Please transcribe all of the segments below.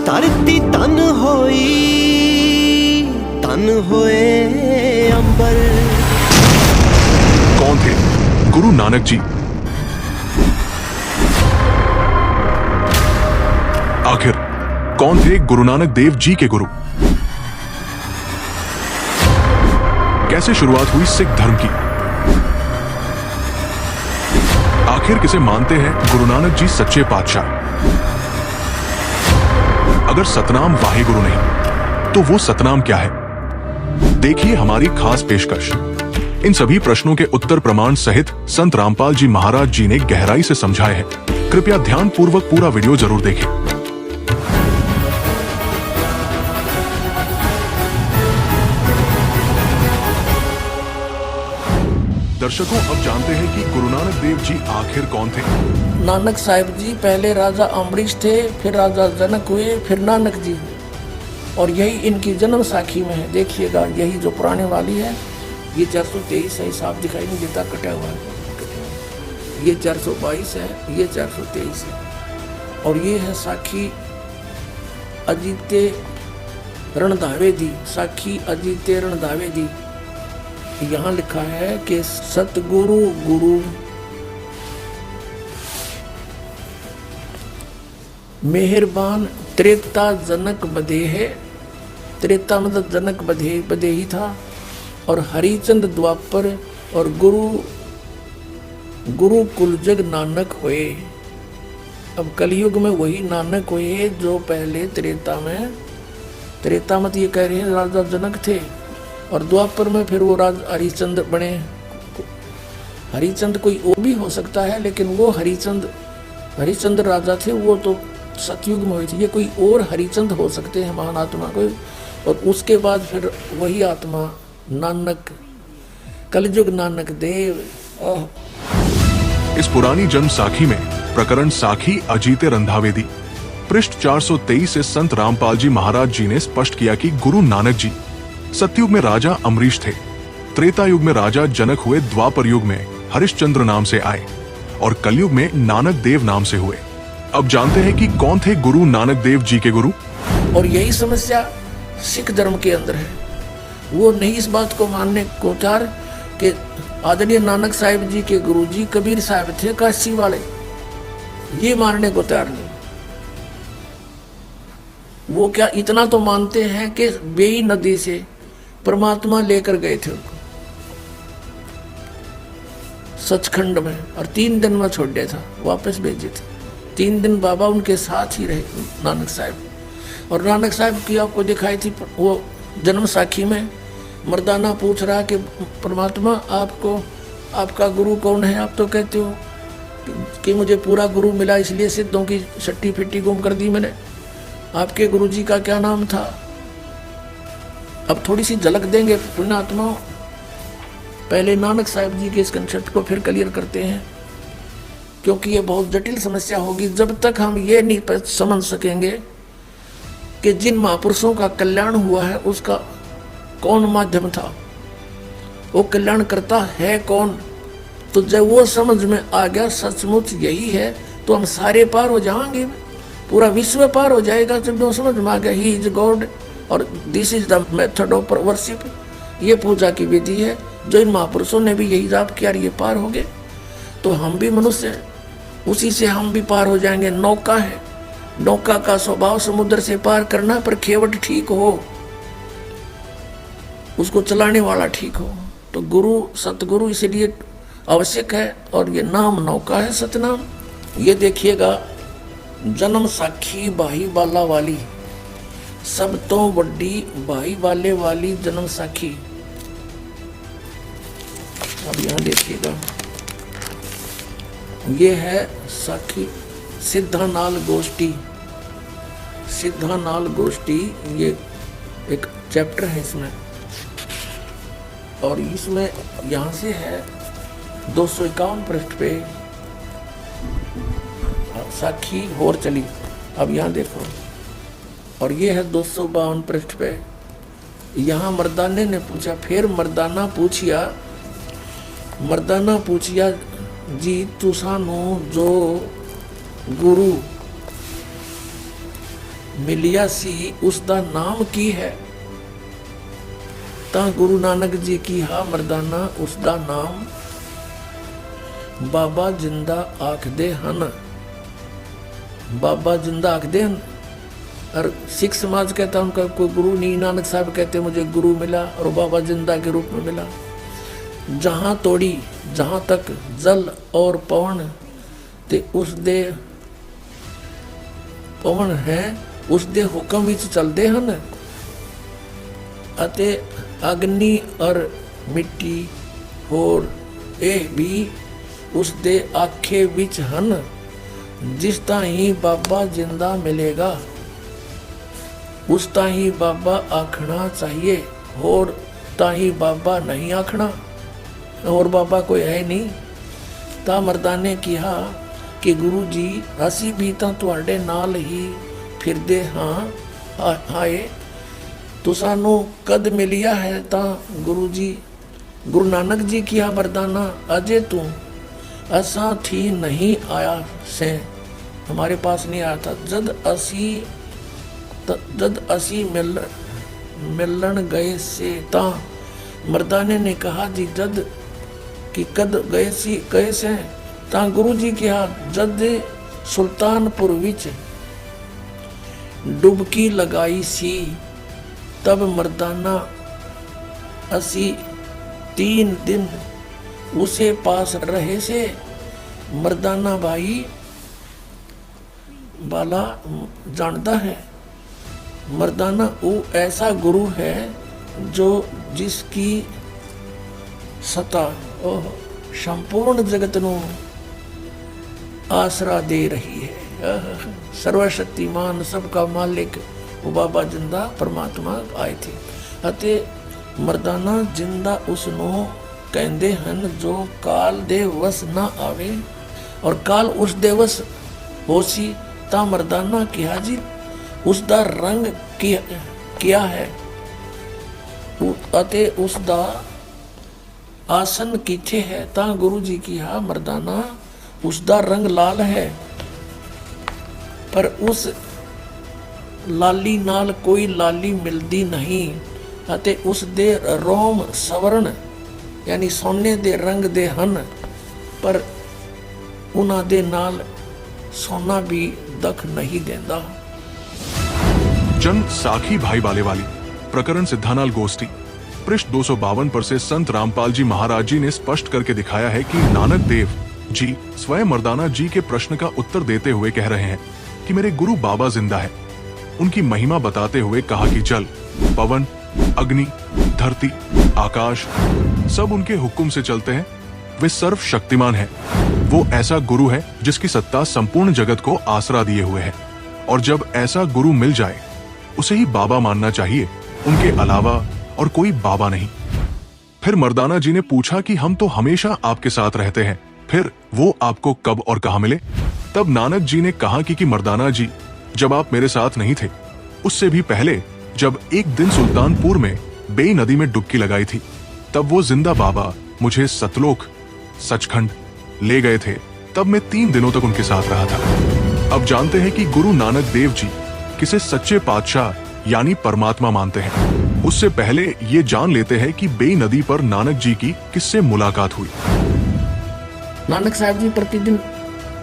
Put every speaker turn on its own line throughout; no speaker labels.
धरती तन होई तन होए अंबर।
कौन थे गुरु नानक जी? आखिर कौन थे गुरु नानक देव जी के गुरु? कैसे शुरुआत हुई सिख धर्म की? आखिर किसे मानते हैं गुरु नानक जी सच्चे पातशाह? अगर सतनाम वाहेगुरु नहीं तो वो सतनाम क्या है? देखिए हमारी खास पेशकश। इन सभी प्रश्नों के उत्तर प्रमाण सहित संत रामपाल जी महाराज जी ने गहराई से समझाए हैं। कृपया ध्यान पूर्वक पूरा वीडियो जरूर देखें। दर्शकों, अब जानते हैं कि गुरु नानक देव जी आखिर कौन थे।
नानक साहिब जी पहले राजा अम्बरीश थे, फिर राजा जनक हुए, फिर नानक जी हुए। और यही इनकी जन्म साखी में है। देखिएगा, यही जो पुराने वाली है, ये 423 है, साफ दिखाई नहीं देता, कटा हुआ है। ये 422 है, ये 423 है। और ये है साखी अजीते रणधावे दी, साखी अजीते रणधावे दी। यहाँ लिखा है कि सतगुरु गुरु मेहरबान त्रेता जनक बधे है। त्रेता मतलब जनक बधे ही था। और हरिचंद द्वापर और गुरु कुलजग नानक हुए। अब कलयुग में वही नानक हुए जो पहले त्रेता मत ये कह रहे हैं राजा जनक थे, और द्वापर में फिर वो राजा हरिचंद बने। हरिचंद कोई और भी हो सकता है, लेकिन वो हरिचंद राजा थे, वो तो सतयुग में हुए थे। ये कोई और हरिचंद हो सकते हैं, महान आत्मा कोई। और उसके बाद फिर वही आत्मा नानक, कलयुग नानक देव।
इस पुरानी जन्म साखी में प्रकरण साखी अजीते रंधावेदी पृष्ठ 423 से संत रामपाल जी महाराज जी ने स्पष्ट किया कि गुरु नानक जी सतयुग में राजा अम्बरीश थे, त्रेता युग में राजा जनक हुए, द्वापर युग में हरिश्चंद्र नाम से आए और कलयुग में नानक देव नाम से हुए। अब जानते हैं कि कौन थे गुरु नानक देव जी के गुरु।
और यही समस्या सिख धर्म के अंदर है। वो नहीं इस बात को मानने को तैयार कि आदरणीय नानक साहिब जी के गुरु जी कबीर साहब थे काशी वाले, ये मानने को तैयार नहीं। वो क्या इतना तो मानते हैं कि बेई नदी से परमात्मा लेकर गए थे उनको सचखंड में, और 3 दिन में छोड़ दिया था, वापस भेजे थे। 3 दिन बाबा उनके साथ ही रहे नानक साहब। और नानक साहब की आपको दिखाई थी वो जन्म साखी में, मर्दाना पूछ रहा कि परमात्मा आपका गुरु कौन है? आप तो कहते हो कि मुझे पूरा गुरु मिला, इसलिए सिद्धों की सट्टी फिट्टी गुम कर दी मैंने। आपके गुरु जी का क्या नाम था? अब थोड़ी सी झलक देंगे पुण्यात्मा। पहले नानक साहिब जी के इस कंसेप्ट को फिर क्लियर करते हैं, क्योंकि ये बहुत जटिल समस्या होगी जब तक हम ये नहीं समझ सकेंगे कि जिन महापुरुषों का कल्याण हुआ है उसका कौन माध्यम था, वो कल्याण करता है कौन। तो जब वो समझ में आ गया सचमुच यही है, तो हम सारे पार हो जाएंगे, पूरा विश्व पार हो जाएगा। जब वो समझ में आ गया ही इज गॉड और this is the method of worship, ये पूजा की विधि है, जो इन महापुरुषों ने भी यही जाप किया, ये पार हो गए। तो हम भी मनुष्य, उसी से हम भी पार हो जाएंगे। नौका है, नौका का स्वभाव समुद्र से पार करना, पर खेवट ठीक हो, उसको चलाने वाला ठीक हो। तो गुरु सतगुरु इसलिए आवश्यक है, और ये नाम नौका है सतनाम। ये देखिएगा, जन्म साखी बाही बाला वाली, सब तो बड़ी बाही वाले वाली जन्म साखी। अब यहाँ देखिएगा, ये है साखी सिद्धानाल गोष्ठी। सिद्धानाल गोष्ठी ये एक चैप्टर है इसमें, और इसमें यहाँ से है 251 पृष्ठ पे साखी और चली। अब यहाँ देखो, और ये है 252 पृष्ठ पे। यहाँ मर्दाने ने पूछा, फिर मर्दाना पूछिया जी तुसानू जो गुरु मिलिया सी उसका नाम की है। ता गुरु नानक जी की हा मर्दाना उसका नाम बाबा जिंदा आखदे हन। बाबा जिंदा आखदे हन। और सिख समाज कहता उनका कोई गुरु नहीं। नानक साहब कहते मुझे गुरु मिला और बाबा जिंदा के रूप में मिला। जहां तोड़ी जहां तक जल और पवन ते उस दे पवन है उस दे हुक्म विच चलदे हन अते अग्नि और मिट्टी होर ਇਹ भी उस दे आखे विच हन। जिस ताही बाबा जिंदा मिलेगा उस ताही बाबा आखना चाहिए और ताही बाबा नहीं आखना। और बाबा कोई है नहीं। ता मर्दाने कहा कि गुरु जी असी भी तो तुहाडे नाल ही फिरदे हाँ हाए तो सानू कद मिलिया है। ता गुरु जी गुरु नानक जी किया मर्दाना अजय तू असा थी नहीं आया से हमारे पास नहीं आया था। जद असी मिलन गए से ता मर्दाने ने कहा जी जद कि कद गए से ता गुरु जी कहा जद सुल्तानपुर विच डुबकी लगाई सी तब मर्दाना असी 3 दिन उसे पास रहे से। मर्दाना भाई बाला जानता है मर्दाना वो ऐसा गुरु है जो जिसकी सत्ता संपूर्ण जगत नो आसरा दे रही है। सर्वशक्तिमान सबका मालिक वो बाबा जिंदा परमात्मा आए थे। अते मर्दाना जिंदा उसनो कहते हैं जो काल दे वस ना आवे और काल उस दे वस होसी। ता मर्दाना कहा जी उसका रंग क्या है अते उसका आसन किथे है। ता गुरु जी कहा मर्दाना उसका रंग लाल है पर उस लाली नाल कोई लाली मिलती नहीं अते उस दे रोम सवरण यानी सोने दे रंग दे हन पर उन्हां दे नाल सोना भी दख नहीं देंदा।
जन साखी भाई बाले वाली प्रकरण सिद्धानाल गोष्ठी पृष्ठ 252 पर से संत रामपाल जी महाराज जी ने स्पष्ट करके दिखाया है कि नानक देव जी स्वयं मर्दाना जी के प्रश्न का उत्तर देते हुए कह रहे हैं कि मेरे गुरु बाबा जिंदा है। उनकी महिमा बताते हुए कहा कि जल, पवन, अग्नि, धरती, आकाश सब उनके हुक्म से चलते हैं। वे सर्व शक्तिमान है। वो ऐसा गुरु है जिसकी सत्ता संपूर्ण जगत को आसरा दिए हुए है और जब ऐसा गुरु मिल जाए उसे ही बाबा मानना चाहिए, उनके अलावा और कोई बाबा नहीं। फिर मर्दाना जी ने पूछा कि हम तो हमेशा आपके साथ रहते हैं, फिर वो आपको कब और कहां मिले? तब नानक जी ने कहा कि मर्दाना जी जब आप मेरे साथ नहीं थे उससे भी पहले जब एक दिन सुल्तानपुर में बेई नदी में डुबकी लगाई थी तब वो जिंदा बाबा मुझे सतलोक सचखंड ले गए थे। तब मैं 3 दिनों तक उनके साथ रहा था। अब जानते हैं कि गुरु नानक देव जी किसे सच्चे पातशाह यानी परमात्मा मानते हैं। उससे पहले ये जान लेते हैं कि बेई नदी पर नानक जी की किससे मुलाकात हुई।
नानक साहब जी प्रतिदिन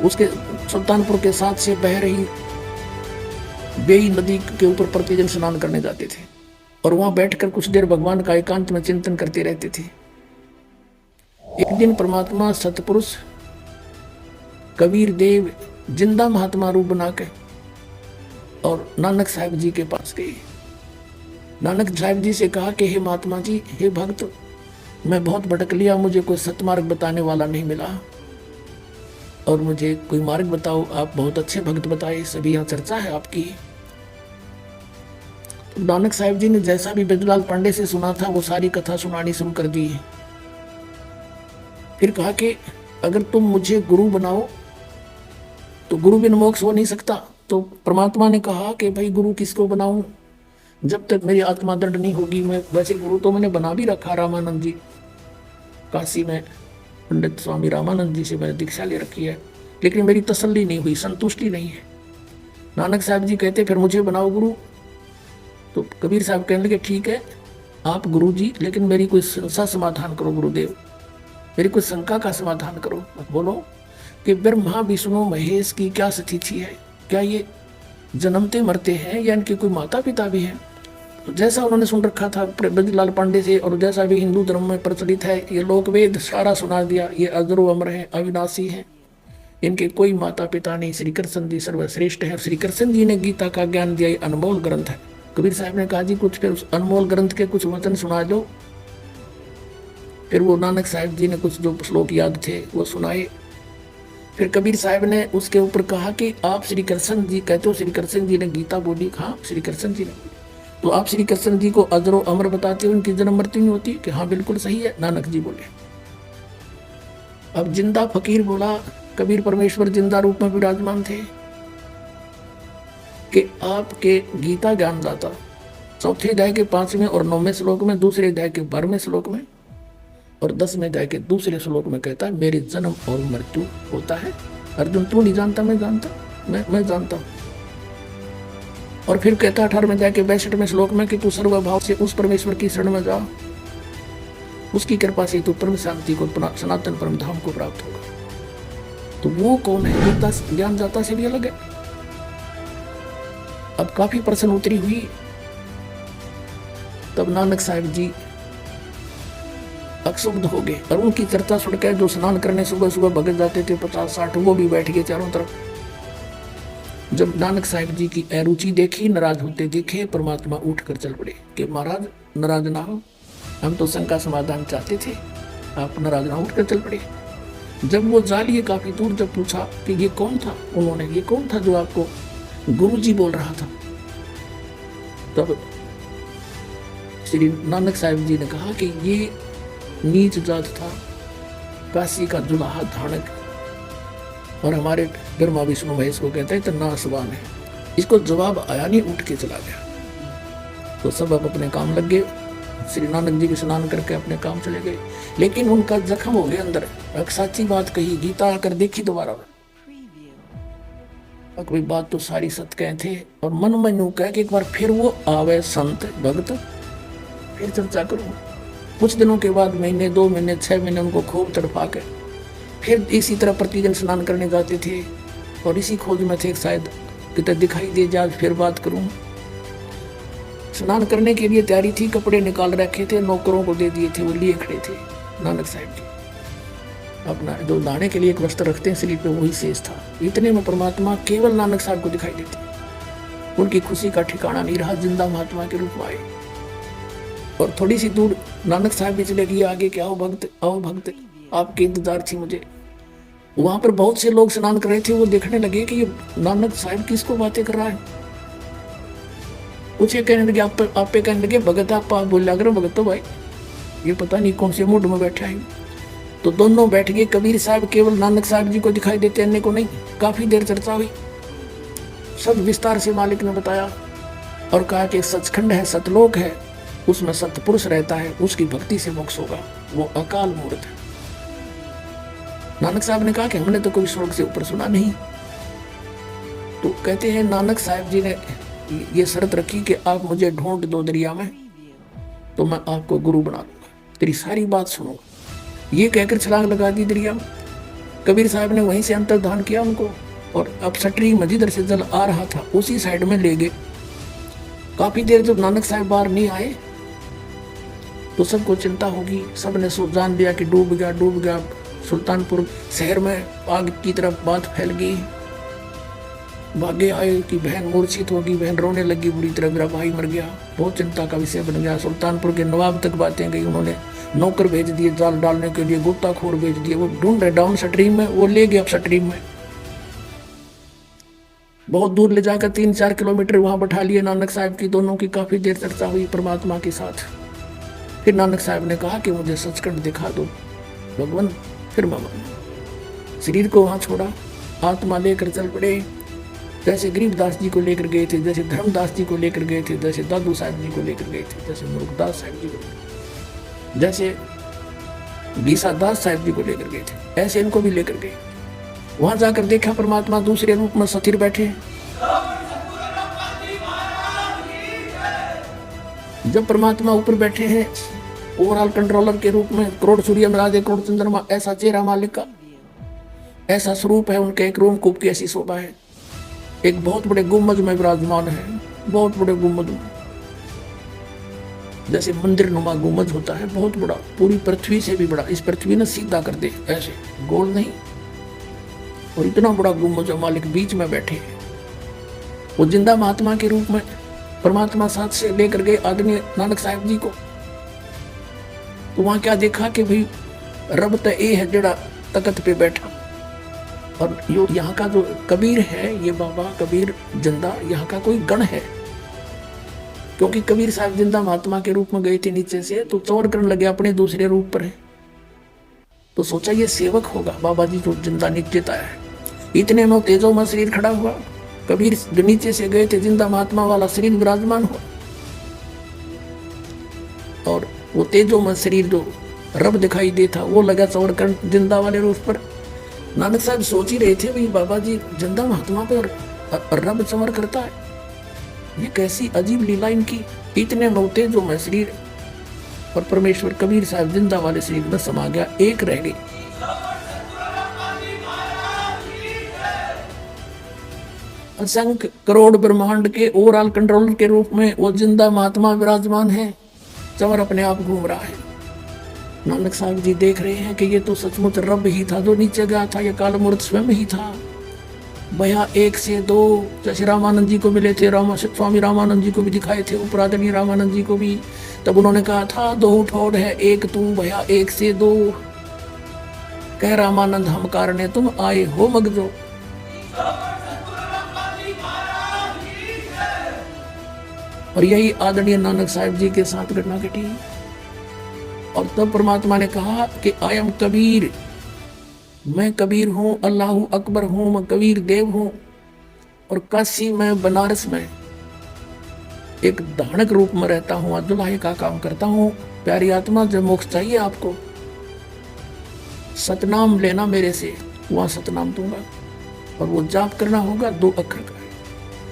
उसके सुल्तानपुर के साथ से बह रही बेई नदी के ऊपर प्रतिदिन स्नान करने जाते थे और वहां बैठकर कुछ देर भगवान का एकांत में चिंतन करते रहते थे। एक दिन परमात्मा सतपुरुष कबीर देव जिंदा महात्मा रूप बना के और नानक साहब जी के पास गए। नानक साहब जी से कहा कि हे महात्मा जी, हे भक्त, मैं बहुत भटक लिया, मुझे कोई सतमार्ग बताने वाला नहीं मिला और मुझे कोई मार्ग बताओ। आप बहुत अच्छे भक्त बताए, सभी यहाँ चर्चा है आपकी। तो नानक साहब जी ने जैसा भी बिरजूलाल पांडे से सुना था वो सारी कथा सुनानी शुरू कर दी। फिर कहा कि अगर तुम मुझे गुरु बनाओ तो गुरु बिन मोक्ष हो नहीं सकता। तो परमात्मा ने कहा कि भाई गुरु किसको बनाऊं, जब तक मेरी आत्मा दंड नहीं होगी। मैं वैसे गुरु तो मैंने बना भी रखा, रामानंद जी काशी में पंडित स्वामी रामानंद जी से मैंने दीक्षा ले रखी है, लेकिन मेरी तसल्ली नहीं हुई, संतुष्टि नहीं है। नानक साहब जी कहते फिर मुझे बनाओ गुरु। तो कबीर साहब कहने लगे ठीक है आप गुरु जी, लेकिन मेरी कोई समस्या समाधान करो गुरुदेव, मेरी कोई शंका का समाधान करो। बोलो कि ब्रह्मा विष्णु महेश की क्या स्थिति है, क्या ये जन्मते मरते हैं या इनके कोई माता पिता भी हैं? तो जैसा उन्होंने सुन रखा था ब्रजलाल पांडे से, और जैसा भी हिंदू धर्म में प्रचलित है, ये लोक वेद सारा सुना दिया, ये अजरो अमर है, अविनाशी है, इनके कोई माता पिता नहीं, श्री कृष्ण जी सर्वश्रेष्ठ है। श्री कृष्ण जी ने गीता का ज्ञान दिया, ये अनमोल ग्रंथ है। कबीर साहब ने कहा जी कुछ फिर उस अनमोल ग्रंथ के कुछ वचन सुना दो। फिर वो नानक साहब जी ने कुछ जो श्लोक याद थे वो सुनाए। फिर कबीर साहब ने उसके ऊपर कहा कि आप श्री कृष्ण जी कहते हो, श्री कृष्ण जी ने गीता बोली, हाँ श्री कृष्ण जी ने, तो आप श्री कृष्ण जी को अजरो अमर बताते हो, उनकी जन्म मृत्यु नहीं होती? कि हाँ बिल्कुल सही है। नानक जी बोले। अब जिंदा फकीर बोला, कबीर परमेश्वर जिंदा रूप में विराजमान थे कि आपके गीता ज्ञानदाता चौथे अध्याय के 5वें और 9वें श्लोक में, दूसरे अध्याय के 12वें श्लोक में और 10वें अध्याय के दूसरे श्लोक में कहता है मेरे जन्म और मृत्यु होता है। अर्जुन तू नहीं जानता, मैं जानता, मैं जानता हूं। और फिर कहता 18वें अध्याय के 62वें श्लोक में कि तू सर्वभाव से उस परमेश्वर की शरण में जा, उसकी कृपा से तू परम शांति को, सनातन परम धाम को प्राप्त होगा। तो वो कौन है? गीता ज्ञानदाता से भी अलग है। अब काफी प्रश्न उत्तरी हुई, तब नानक साहब जी अक्षुब्ध हो गए और उनकी चर्चा सुनकर जो स्नान करने सुबह सुबह भगत जाते थे 50-60, वो भी बैठ गए चारों तरफ। जब नानक साहब जी की अरुचि देखी, नाराज होते देखे, परमात्मा उठ कर चल पड़े कि महाराज नाराज ना हो, हम तो शंका समाधान चाहते थे, आप नाराज ना, उठ कर चल पड़े। जब वो जा लिए काफी दूर, जब पूछा कि ये कौन था, उन्होंने ये कौन था जो आपको गुरु जी बोल रहा था, तब श्री नानक साहब जी ने कहा कि ये नीच जात था, काशी का जुलाहा धानक, और हमारे ब्रह्मा विष्णु महेश को कहते हैं तो नासवान है। इसको जवाब आया नहीं, उठ के चला गया। तो सब अब अपने काम लग गए। श्री नानक जी भी स्नान करके अपने काम चले गए, लेकिन उनका जख्म हो गया अंदर। एक सच्ची बात कही, गीता आकर देखी दोबारा, कोई बात तो सारी सत्य कहे थे, और मन में यूं कह कि एक बार फिर वो आवे संत भक्त, फिर चर्चा करूं। कुछ दिनों के बाद, महीने 2 महीने 6 महीने उनको खूब तड़पा के फिर इसी तरह प्रतिदिन स्नान करने जाते थे, और इसी खोज में थे शायद कितने दिखाई दे जाए, फिर बात करूं। स्नान करने के लिए तैयारी थी, कपड़े निकाल रखे थे, नौकरों को दे दिए थे, वो लिए खड़े थे। नानक साहब जी अपना जो दाने के लिए एक वस्त्र रखते हैं शरीर पे, वही शेष था। इतने में परमात्मा केवल नानक साहब को दिखाई देते। उनकी खुशी का ठिकाना नहीं रहा, जिंदा महात्मा के रूप में आए। और थोड़ी सी दूर नानक साहब भी चले गए आगे कि आओ भक्त, आओ भक्त, आपके इंतजार थी मुझे। वहां पर बहुत से लोग स्नान कर रहे थे, वो देखने लगे कि ये नानक साहब किसको बातें कर रहा है। कुछ कहने लगे, आप पे कहने लगे भगत, आप बोल लग रहे भगत, तो भाई ये पता नहीं कौन से मूड में बैठा है। तो दोनों बैठ गए। कबीर साहब केवल नानक साहब जी को दिखाई देते, अन्य को नहीं। काफी देर चर्चा हुई, सब विस्तार से मालिक ने बताया और कहा कि सचखंड है, सतलोक है, उसमें सतपुरुष रहता है, उसकी भक्ति से मोक्ष होगा, वो अकाल मूर्त है। नानक साहब ने कहा कि हमने तो कोई स्वर्ग से ऊपर सुना नहीं। तो कहते हैं नानक साहब जी ने ये शर्त रखी कि आप मुझे ढूंढ दो दरिया में, तो मैं आपको गुरु बना दूंगा, तेरी सारी बात सुनूंगा। ये कहकर छलांग लगा दी दरिया में। कबीर साहब ने वहीं से अंतर्धान किया उनको, और अब सटरी में जिधर से जल आ रहा था उसी साइड में ले गए। काफी देर जब नानक साहब बाहर नहीं आए तो सबको चिंता होगी, सबने जान लिया कि डूब गया, डूब गया। सुल्तानपुर शहर में आग की तरफ बात फैल गई। भागे आए कि बहन मूर्छित होगी, बहन रोने लगी बुरी तरह, मेरा भाई मर गया। बहुत चिंता का विषय बन गया। सुल्तानपुर के नवाब तक बातें गई, उन्होंने नौकर भेज दिए जाल डालने के लिए, गोताखोर भेज दिए, वो ढूंढ रहे डाउन स्ट्रीम में, वो ले गए अप स्ट्रीम में। बहुत दूर ले जाकर 3-4 किलोमीटर वहां बैठा लिए नानक साहब की। दोनों की काफी देर चर्चा हुई परमात्मा के साथ। फिर नानक साहब ने कहा कि मुझे सचखंड दिखा दो भगवान, फिर मैं मानूं। शरीर को वहां छोड़ा, आत्मा लेकर चल पड़े। जैसे गरीबदास जी को लेकर गए थे, जैसे धर्मदास जी को लेकर गए थे, जैसे दादू साहब जी को लेकर गए थे, जैसे मुरुगदास साहब जी को, जैसे बीसादास साहब जी को लेकर गए थे, ऐसे इनको भी लेकर गए। वहां जाकर देखा परमात्मा दूसरे रूप में स्थिर बैठे। जब परमात्मा ऊपर बैठे हैं ओवरऑल कंट्रोलर के रूप में, करोड़ सूर्य महाराज करोड़ चंद्रमा, ऐसा चेहरा मालिक का, ऐसा स्वरूप है उनके, एक रोमकूप की ऐसी शोभा है, एक बहुत बड़े गुम्बद में विराजमान है, बहुत बड़े गुम्बद में, जैसे मंदिर नुमा गुम्बद होता है, बहुत बड़ा, पूरी पृथ्वी से भी बड़ा। इस पृथ्वी ने सीधा कर दे, ऐसे गोल नहीं, और इतना बड़ा गुम्बद जो मालिक बीच में बैठे हैं। वो जिंदा महात्मा के रूप में परमात्मा साथ से लेकर गए आदमी नानक साहब जी को, तो वहां क्या देखा कि भाई रब तो ये है जड़ा तकत पे बैठा, और यो यहाँ का जो कबीर है, ये बाबा कबीर जिंदा यहाँ का कोई गण है, क्योंकि कबीर साहब जिंदा महात्मा के रूप में गए थे नीचे से, तो चौर करने लगे अपने दूसरे रूप पर है, तो सोचा ये सेवक होगा बाबा जी जो जिंदा नीचे आया है। इतने में तेजो में शरीर खड़ा हुआ, कबीर जो नीचे से गए थे जिंदा महात्मा वाला शरीर विराजमान हुआ, और वो तेजो में शरीर जो रब दिखाई देता वो लगा चौड़ कर जिंदा वाले रूप पर। नानक साहब सोच ही रहे थे भाई बाबा जी जिंदा महात्मा पे और रब चमर करता है, ये कैसी अजीब लीला इनकी। इतने नौते जो मैं शरीर और परमेश्वर कबीर साहब जिंदा वाले शरीर में समा गया, एक रह गई। असंख्य करोड़ ब्रह्मांड के ओवरऑल कंट्रोलर के रूप में वो जिंदा महात्मा विराजमान है, चमर अपने आप घूम रहा है। नानक साहब जी देख रहे हैं कि ये तो सचमुच रब ही था जो नीचे गया था, ये काल मूर्त स्वयं ही था। भैया 1 से 2 जैसे रामानंद जी को मिले थे, स्वामी रामानंद जी को भी दिखाए थे, उपराधनीय रामानंद जी को भी, तब उन्होंने कहा था 2 ठोर है 1 तू, भैया 1 से 2 कह रामानंद हम कारणे तुम आए हो मगजो। और यही आदरणीय नानक साहब जी के साथ घटना घटी, और तब परमात्मा ने कहा कि आई एम कबीर, मैं कबीर हूँ, अल्लाह अकबर हूँ, मैं कबीर देव हूँ। और काशी में बनारस में एक धानक रूप में रहता हूँ, दुल्हे का काम करता हूँ। प्यारी आत्मा जब मोक्ष चाहिए आपको, सतनाम लेना मेरे से, वहाँ सतनाम दूंगा, और वो जाप करना होगा 2 अक्षर का,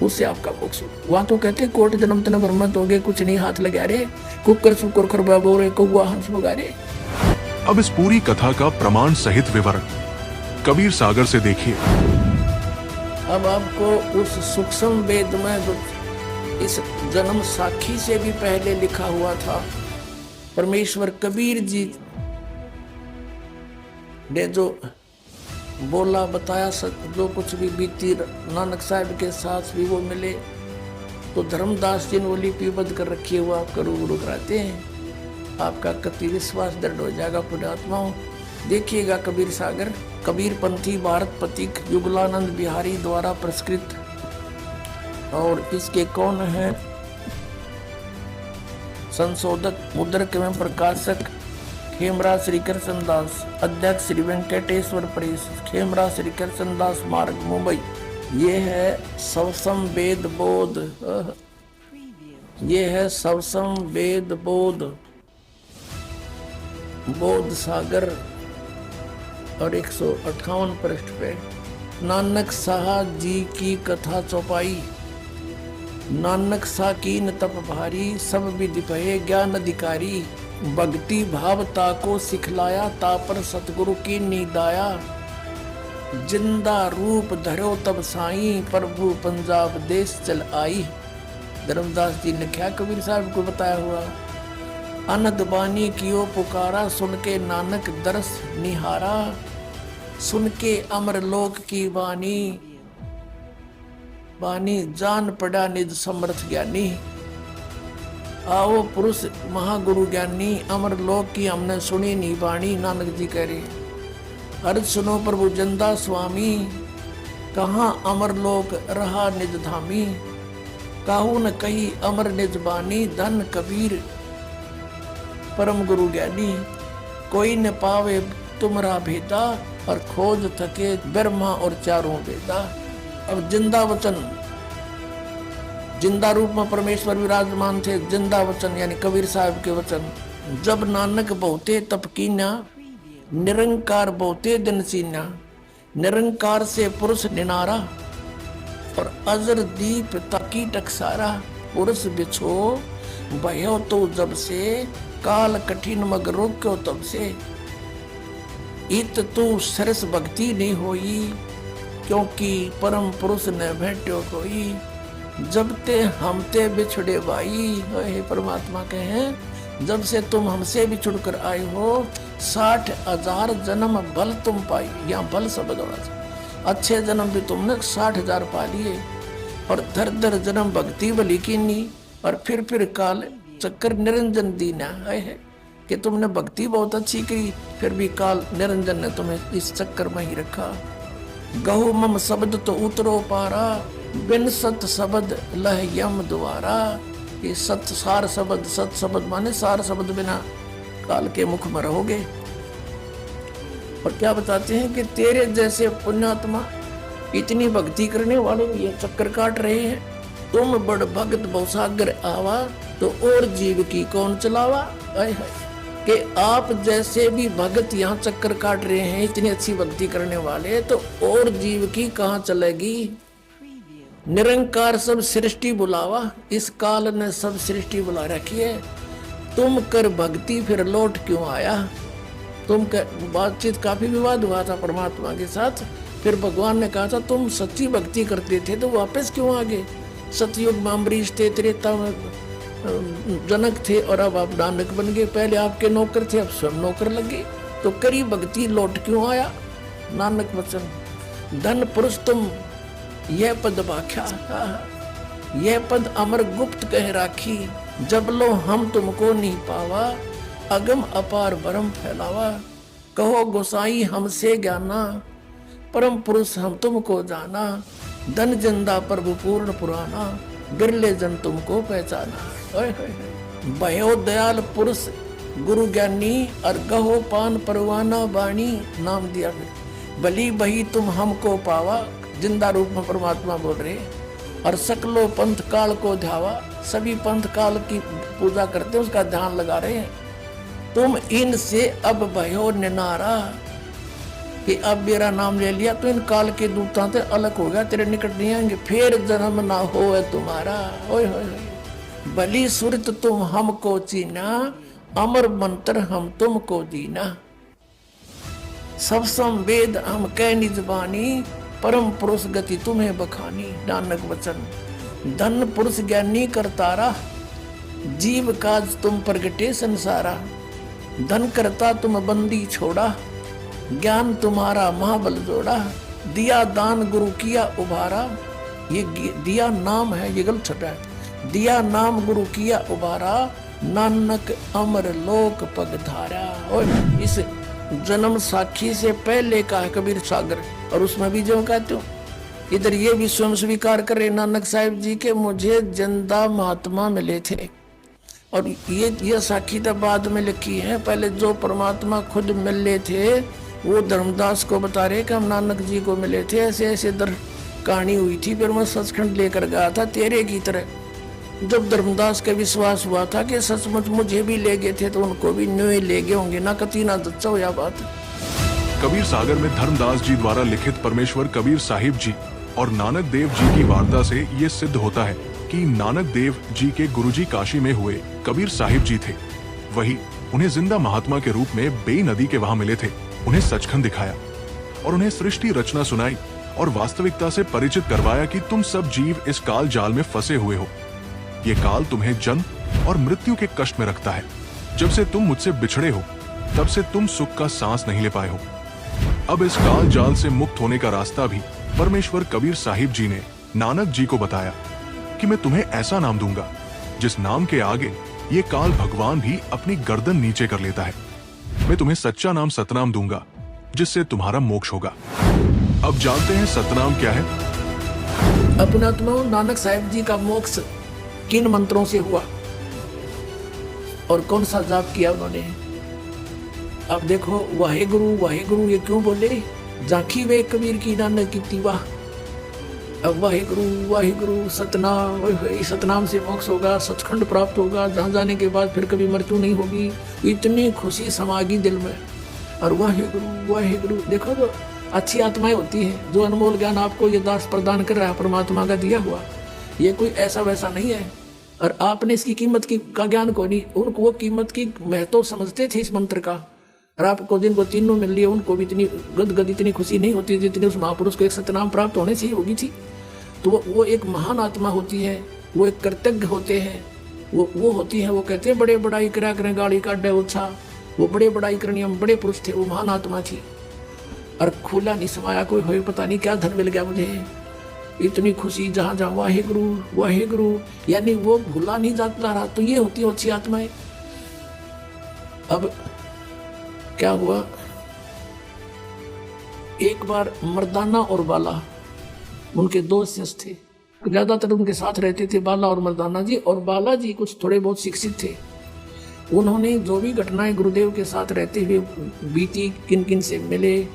उससे आपका मोक्ष होगा। वहाँ तो कहते कोट जन्म तन भ्रमत हो गए, कुछ नहीं हाथ लगा रे, कुकर सुकर खरबा बोरे कौआ हंस बगा रे।
अब इस पूरी कथा का प्रमाण सहित विवरण कबीर सागर से देखिए।
अब आपको उस सूक्ष्म वेद में जो इस जन्म साखी से भी पहले लिखा हुआ था, परमेश्वर कबीर जी ने जो बोला बताया, जो कुछ भी बीती नानक साहब के साथ भी वो मिले, तो धर्मदास जी ने वो लिपिबद्ध कर रखी है, वो आपका रूबरू कराते हैं। आपका कति विश्वास दृढ़ हो जाएगा पुण्यात्माओं। देखिएगा कबीर सागर, कबीर पंथी भारत पथिक युगलानंद बिहारी द्वारा पुरस्कृत, और इसके कौन है संशोधक, मुद्रक एवं प्रकाशक खेमराज श्री कृष्ण दास, अध्यक्ष श्री वेंकटेश्वर प्रेस, खेमराज श्री कृष्ण दास मार्ग मुंबई। ये है सवसम वेद बोध, ये है सवसम वेद बोध, बोध सागर, और 158 पृष्ठ पे नानक साहब जी की कथा चौपाई। नानक साकीन तप भारी, सब विधि भये ज्ञान अधिकारी, भक्ति भाव ताको सिखलाया, तापर सतगुरु की नीदाया, जिंदा रूप धरो तब साई, प्रभु पंजाब देश चल आई। धर्मदास जी ने क्या कबीर साहब को बताया हुआ, अनद बानी कियो पुकारा, सुन के नानक दरस निहारा, सुन के अमर लोक की वाणी, वाणी जान पड़ा निज समर्थ ज्ञानी। आओ पुरुष महागुरु ज्ञानी, अमर लोक की हमने सुनी नी वाणी। नानक जी कह रहे अर्ज सुनो प्रभु जंदा स्वामी, कहाँ अमर लोक रहा निज धामी, काहू न कही अमर निज बानी, धन कबीर परम गुरु ज्ञानी, कोई न पावे तुमरा भेदा, और खोज थके ब्रह्मा और चारों वेदा। अब जिंदा वचन, जिंदा रूप में परमेश्वर विराजमान थे, जिंदा वचन यानी कबीर साहब के वचन। जब नानक बहुते तप कीन्या, निरंकार बहुते दिन सीन्या, निरंकार से पुरुष निनारा, और अजर दीप ताकी टकसारा, पुरुष बिछो भयो तो जब से काल कठिन मग रोक्यो तब से। इत तू सरस भक्ति नहीं होई क्योंकि परम पुरुष न भेटो कोई। जब ते हमते बिछड़े भाई, हे परमात्मा कहे जब से तुम हमसे बिछुड़ कर आए हो 60,000 जन्म बल तुम पाई। यहाँ बल शब्द होना, अच्छे जन्म भी तुमने 60,000 पा लिए और धर धर जन्म भक्ति बली कीनी और फिर काल चक्कर निरंजन दीना है कि तुमने भक्ति बहुत अच्छी की फिर भी काल निरंजन ने तुम्हें इस चक्कर में ही रखा। गहु मम शब्द तो उतरो पारा बिन सत शब्द लह यम द्वारा। ये सत सार शब्द, सत शब्द माने सार शब्द बिना काल के मुख में रहोगे। और क्या बताते हैं कि तेरे जैसे पुण्यात्मा इतनी भक्ति करने वाले ये चक्कर काट रहे हैं। तुम बड़ भगत बहुसागर आवा तो और जीव की कौन चलावा। कि आप जैसे भी भगत यहाँ चक्कर काट रहे हैं इतनी अच्छी भक्ति करने वाले, तो और जीव की कहाँ चलेगी। निरंकार सब सृष्टि बुलावा, इस काल ने सब सृष्टि बुला रखी है। तुम कर भक्ति फिर लौट क्यों आया। तुम बातचीत काफी विवाद हुआ था परमात्मा के साथ। फिर भगवान ने कहा था तुम सच्ची भक्ति करते थे तो वापस क्यों आ गए। सतयुग में अम्बरीश थे, त्रेता में जनक थे और अब आप नानक बन गए। पहले आपके नौकर थे अब स्वयं नौकर लगे, तो करी भक्ति लौट क्यों आया। नानक वचन धन पुरुष तुम यह पद भाख्या, यह पद अमर गुप्त कह राखी। जब लो हम तुमको नहीं पावा अगम अपार भरम फैलावा। कहो गोसाई हमसे ज्ञाना परम पुरुष हम तुमको जाना। धन जिंदा प्रभु पूर्ण पुराना बिरले जन तुमको पहचाना। भयो दयाल पुरुष गुरु ज्ञानी और गहो पान परवाना बाणी। नाम दिया फिर बली बही तुम हमको पावा। जिंदा रूप में परमात्मा बोल रहे और सकलो पंथ काल को ध्यावा। सभी पंथ काल की पूजा करते हैं, उसका ध्यान लगा रहे हैं। तुम इनसे अब भयो निनारा कि अब मेरा नाम ले लिया तो इन काल के दूतां से अलग हो गया, तेरे निकट नहीं आएंगे। फिर जन्म ना हो तुम्हारा। ओए होए बली सुरत तुम हमको चीना अमर मंत्र हम तुमको दीना। सब संवेद हम कह निजबानी परम पुरुष गति तुम्हें बखानी। नानक वचन धन पुरुष ज्ञानी करतारा जीव काज तुम प्रगटे संसारा। धन करता तुम बंदी छोड़ा ज्ञान तुम्हारा महाबल जोड़ा। दिया दान गुरु किया उभारा। ये दिया नाम है, ये गलत छटा है। दिया नाम गुरु किया उभारा नानक अमर लोक पग धारा। और इस जन्म साखी से पहले का है कबीर सागर और उसमें भी जो कहते हो इधर ये भी स्वयं स्वीकार करे नानक साहिब जी के मुझे जिंदा महात्मा मिले थे। और ये साखी तो बाद में लिखी है। पहले जो परमात्मा खुद मिले थे वो धर्मदास को बता रहे कि हम नानक जी को मिले थे, ऐसे ऐसे कहानी हुई थी। फिर मैं सचखंड लेकर गया था तेरे की तरह। जब धर्मदास का विश्वास हुआ था कि सचमुच मुझे भी ले गए थे तो उनको भी न्यू ले गए होंगे ना कती ना दच्चा हो या बात।
कबीर सागर में धर्मदास जी द्वारा लिखित परमेश्वर कबीर साहिब जी और नानक देव जी की वार्ता से ये सिद्ध होता है कि नानक देव जी के गुरुजी काशी में हुए कबीर साहिब जी थे। वही उन्हें जिंदा महात्मा के रूप में बे नदी के वहां मिले थे। उन्हें सचखंड दिखाया और उन्हें सृष्टि रचना सुनाई और वास्तविकता से परिचित करवाया कि तुम सब जीव इस काल जाल में फंसे हुए हो। ये काल तुम्हें जन्म और मृत्यु के कष्ट में रखता है। जब से तुम मुझसे बिछड़े हो तब से तुम सुख का सांस नहीं ले पाए हो। अब इस काल जाल से मुक्त होने का रास्ता भी परमेश्वर कबीर साहिब जी ने नानक जी को बताया कि मैं तुम्हें ऐसा नाम दूंगा जिस नाम के आगे ये काल भगवान भी अपनी गर्दन नीचे कर लेता है। मैं तुम्हें सच्चा नाम सतनाम दूंगा जिससे तुम्हारा मोक्ष होगा। अब जानते हैं सतनाम क्या है।
अपने आत्मा नानक साहिब जी का मोक्ष किन मंत्रों से हुआ और कौन सा जाप किया उन्होंने। अब देखो वाहेगुरु वाहेगुरु ये क्यों बोले। झांकी वे कबीर की नानक की तीवा। अब वाहेगुरु वाहेगुरु सतनाम, सतनाम से मोक्ष होगा, सचखंड प्राप्त होगा, जहाँ जाने के बाद फिर कभी मृत्यु नहीं होगी। इतनी खुशी समागी दिल में। और वाहेगुरु वाहेगुरु देखो तो अच्छी आत्माएं होती हैं जो अनमोल ज्ञान आपको ये दास प्रदान कर रहा है परमात्मा का दिया हुआ। ये कोई ऐसा वैसा नहीं है। और आपने इसकी कीमत की का ज्ञान को नहीं, उनको वो कीमत की महत्व समझते थे इस मंत्र का। और आपको जिनको तीनों मिल लिए उनको भी इतनी गदगद इतनी खुशी नहीं होती जितनी उस महापुरुष को एक सतनाम प्राप्त होने से ही होगी थी। तो वो एक महान आत्मा होती है, वो एक कृतज्ञ होते हैं, वो होती है। वो कहते हैं बड़े बड़ाई करा करें गाड़ी काटे उत्साह, वो बड़े बड़ाई करनी हम बड़े पुरुष थे, वो महान आत्मा थी। और खुला नहीं समाया कोई हो, पता नहीं क्या धन मिल गया मुझे, इतनी खुशी जहाँ जहाँ वाहे गुरु, यानी वो भूला नहीं जाता रहा। तो ये होती है अच्छी आत्माएं। अब क्या हुआ, एक बार मर्दाना और बाला उनके दो शिष्य थे, ज्यादातर उनके साथ रहते थे बाला और मर्दाना जी। और बाला जी कुछ थोड़े बहुत शिक्षित थे, उन्होंने जो भी घटनाएं गुरुदेव के साथ रहते हुए बीती, किन किन से मिले,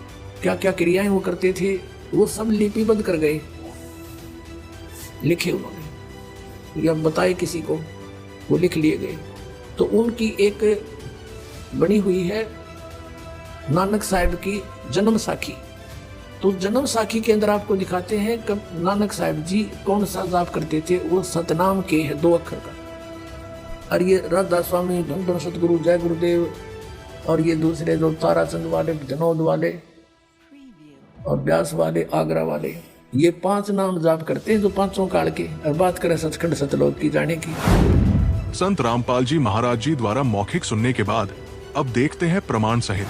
क्या क्या क्रियाएं वो करते थे, वो सब लिपिबद्ध कर गए, लिखे उन्होंने या बताए किसी को, वो लिख लिए गए। तो उनकी एक बनी हुई है नानक साहिब की जन्म साखी। तो जन्म साखी के अंदर आपको दिखाते हैं कब नानक साहिब जी कौन सा जाप करते थे। वो सतनाम के है 2 अक्षर का। और ये राधा स्वामी, धन धन सतगुरु, जय गुरुदेव, और ये दूसरे जो ताराचंद वाले, जनौद वाले और व्यास वाले, आगरा वाले, ये 5 नाम जाप करते हैं जो 5 काल के। और बात करें सचखंड सतलोक की जाने की,
संत रामपाल जी महाराज जी द्वारा मौखिक सुनने के बाद अब देखते हैं प्रमाण सहित।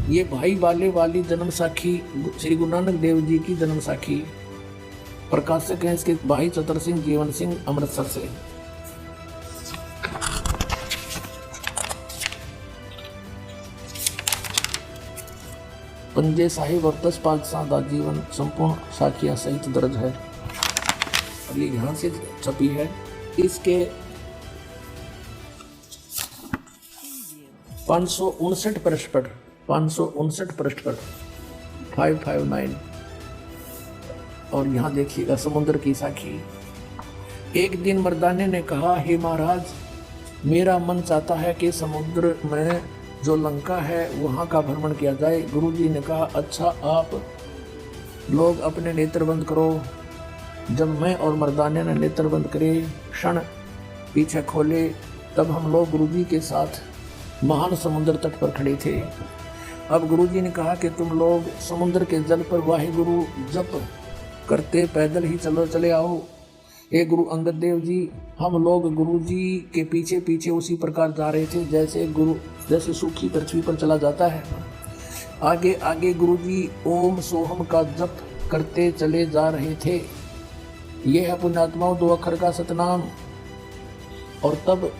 ये भाई वाले वाली जन्म साखी श्री गुरु नानक देव जी की जन्म साखी, प्रकाशक हैं इसके भाई चतर सिंह जीवन सिंह अमृतसर से। पंजे साहिब और 10 पातशाह का जीवन संपूर्ण साखियां सहित दर्ज है। और ये यहाँ से छपी है। इसके 559 पृष्ठ पर 559 और यहाँ देखिएगा समुद्र की साखी। एक दिन मर्दाने ने कहा, हे महाराज, मेरा मन चाहता है कि समुद्र में जो लंका है वहाँ का भ्रमण किया जाए। गुरुजी ने कहा, अच्छा, आप लोग अपने नेत्र बंद करो। जब मैं और मर्दाने ने नेत्र बंद करे, क्षण पीछे खोले, तब हम लोग गुरुजी के साथ महान समुद्र तट पर खड़े थे। अब गुरुजी ने कहा कि तुम लोग समुद्र के जल पर वाहिगुरु जप करते पैदल ही चले आओ। हे गुरु अंगद देव जी, हम लोग गुरुजी के पीछे पीछे उसी प्रकार जा रहे थे जैसे सूखी पृथ्वी पर चला जाता है। आगे आगे गुरुजी ओम सोहम का जप करते चले जा रहे थे। यह है पुण्यात्माओं 2 अक्षर का सतनाम। और तब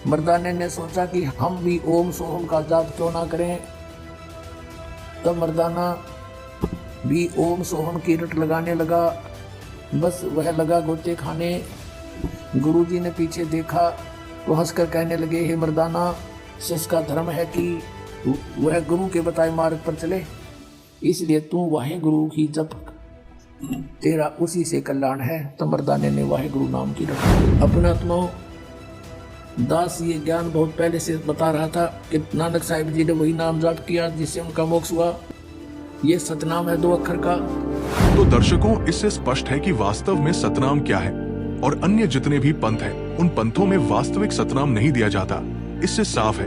मर्दाने ने सोचा कि हम भी ओम सोहम का जाप क्यों ना करें। तब मर्दाना भी ओम सोहम की रट लगाने लगा। बस वह लगा गोते खाने। गुरुजी ने पीछे देखा तो हंसकर कहने लगे, हे मर्दाना, शिष्य का धर्म है कि वह गुरु के बताए मार्ग पर चले, इसलिए तू वाहे गुरु की जप, तेरा उसी से कल्याण है। तो मर्दाने ने वाहे गुरु नाम की रट। अपनात्माओं, दास ये ज्ञान बहुत पहले से बता रहा था कि नानक साहिब जी ने वही नाम जाप किया जिससे उनका मोक्ष हुआ। ये सतनाम है 2 अक्षर का।
तो दर्शकों, इससे स्पष्ट है कि वास्तव में सतनाम क्या है और अन्य जितने भी पंथ हैं, उन पंथों में वास्तविक सतनाम नहीं दिया जाता। इससे साफ है,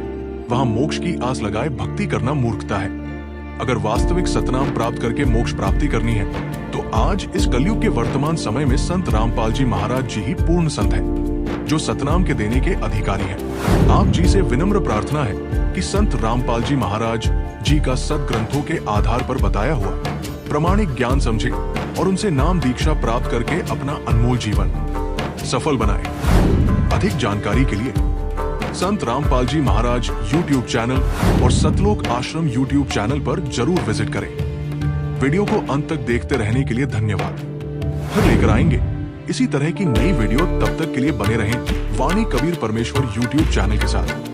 वहाँ मोक्ष की आस लगाए भक्ति करना मूर्खता है। अगर वास्तविक सतनाम प्राप्त करके मोक्ष प्राप्ति करनी है तो आज इस कलयुग के वर्तमान समय में संत रामपाल जी महाराज जी ही पूर्ण संत है, जो सतनाम के देने के अधिकारी हैं। आप जी से विनम्र प्रार्थना है कि संत रामपाल जी महाराज जी का सदग्रंथों के आधार पर बताया हुआ प्रमाणिक ज्ञान समझे और उनसे नाम दीक्षा प्राप्त करके अपना अनमोल जीवन सफल बनाए। अधिक जानकारी के लिए संत रामपाल जी महाराज YouTube चैनल और सतलोक आश्रम YouTube चैनल पर जरूर विजिट करें। वीडियो को अंत तक देखते रहने के लिए धन्यवाद। फिर लेकर आएंगे इसी तरह की नई वीडियो। तब तक के लिए बने रहें वाणी कबीर परमेश्वर YouTube चैनल के साथ।